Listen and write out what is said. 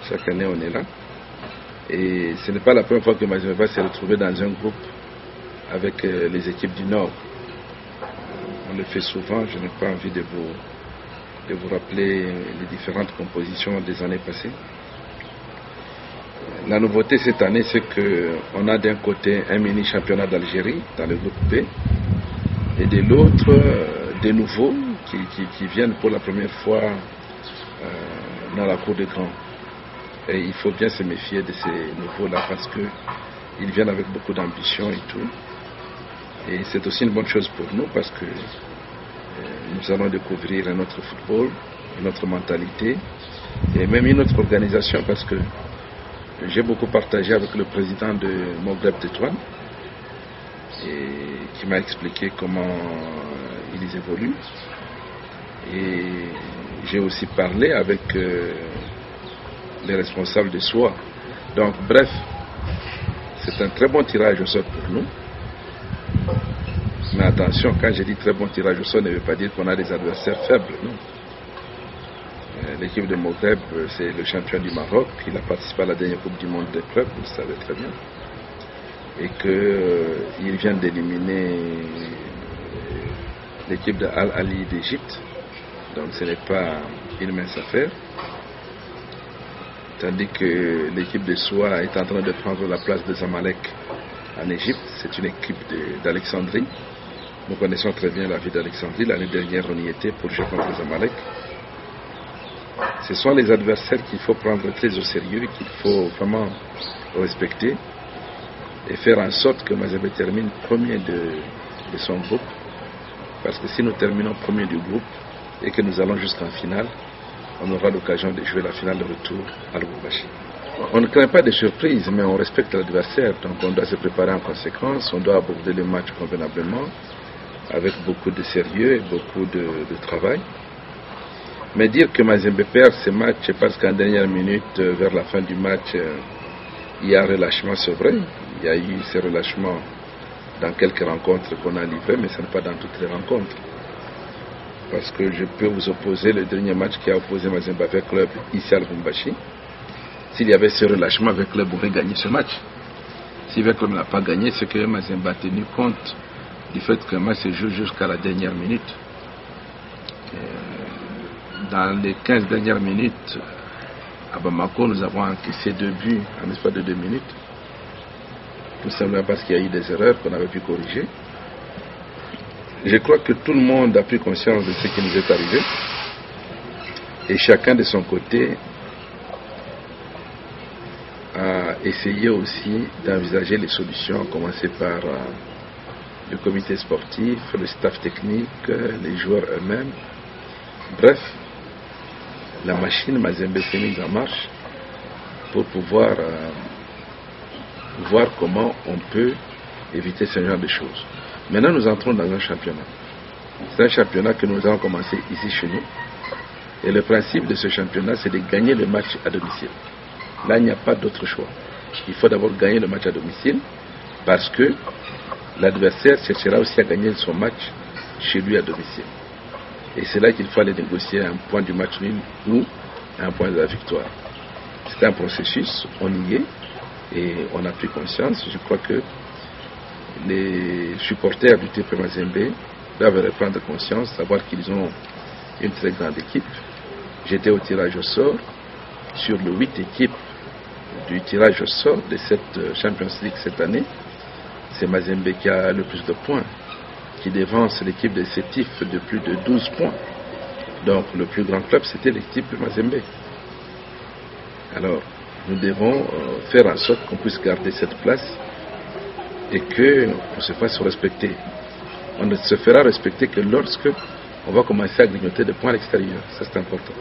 Chaque année, on est là. Et ce n'est pas la première fois que Mazembe va se retrouver dans un groupe avec les équipes du Nord. On le fait souvent, je n'ai pas envie de vous rappeler les différentes compositions des années passées. La nouveauté cette année, c'est qu'on a d'un côté un mini-championnat d'Algérie dans le groupe B et de l'autre des nouveaux qui viennent pour la première fois dans la cour des grands. Et il faut bien se méfier de ces nouveaux-là parce qu'ils viennent avec beaucoup d'ambition et tout. Et c'est aussi une bonne chose pour nous parce que nous allons découvrir un autre football, une autre mentalité et même une autre organisation parce que j'ai beaucoup partagé avec le président de Maghreb Tétouan et qui m'a expliqué comment ils évoluent. Et j'ai aussi parlé avec les responsables de SOA. Donc bref, c'est un très bon tirage au sort pour nous. Mais attention, quand je dis très bon tirage au sort, ne veut pas dire qu'on a des adversaires faibles, non. L'équipe de Maghreb, c'est le champion du Maroc. Il a participé à la dernière Coupe du Monde des clubs, vous le savez très bien. Et qu'il vient d'éliminer l'équipe de Al Ali d'Égypte. Donc ce n'est pas une mince affaire. Tandis que l'équipe de SOA est en train de prendre la place de Zamalek en Égypte. C'est une équipe d'Alexandrie. Nous connaissons très bien la vie d'Alexandrie. L'année dernière, on y était pour jouer contre Zamalek. Ce sont les adversaires qu'il faut prendre très au sérieux, qu'il faut vraiment respecter et faire en sorte que Mazembe termine premier de son groupe. Parce que si nous terminons premier du groupe et que nous allons jusqu'en finale, on aura l'occasion de jouer la finale de retour à Lubumbashi. On ne craint pas de surprises, mais on respecte l'adversaire. Donc on doit se préparer en conséquence, on doit aborder le match convenablement, avec beaucoup de sérieux et beaucoup de travail. Mais dire que Mazembe perd ce match parce qu'en dernière minute, vers la fin du match, il y a un relâchement, c'est vrai. Il y a eu ces relâchements dans quelques rencontres qu'on a livrées, mais ce n'est pas dans toutes les rencontres. Parce que je peux vous opposer le dernier match qui a opposé Mazembe avec Club ici à Lubumbashi. S'il y avait ce relâchement, avec Club aurait gagné ce match. Si avec Club n'a pas gagné, c'est que Mazembe a tenu compte du fait que le match se joue jusqu'à la dernière minute. Dans les 15 dernières minutes, à Bamako, nous avons encaissé 2 buts en l'espace de 2 minutes. Tout simplement parce qu'il y a eu des erreurs qu'on avait pu corriger. Je crois que tout le monde a pris conscience de ce qui nous est arrivé. Et chacun de son côté a essayé aussi d'envisager les solutions, à commencer par le comité sportif, le staff technique, les joueurs eux-mêmes. Bref, la machine Mazembe s'est mise en marche pour pouvoir voir comment on peut éviter ce genre de choses. Maintenant, nous entrons dans un championnat. C'est un championnat que nous avons commencé ici chez nous. Et le principe de ce championnat, c'est de gagner le match à domicile. Là, il n'y a pas d'autre choix. Il faut d'abord gagner le match à domicile parce que l'adversaire cherchera aussi à gagner son match chez lui à domicile. Et c'est là qu'il faut aller négocier un point du match nul ou un point de la victoire. C'est un processus, on y est et on a pris conscience. Je crois que les supporters du TP Mazembe doivent reprendre conscience, savoir qu'ils ont une très grande équipe. J'étais au tirage au sort. Sur les 8 équipes du tirage au sort de cette Champions League cette année, c'est Mazembe qui a le plus de points, qui devance l'équipe de Sétif de plus de 12 points. Donc le plus grand club, c'était l'équipe de Mazembe. Alors, nous devons faire en sorte qu'on puisse garder cette place et qu'on se fasse respecter. On ne se fera respecter que lorsque on va commencer à grignoter des points à l'extérieur. Ça, c'est important.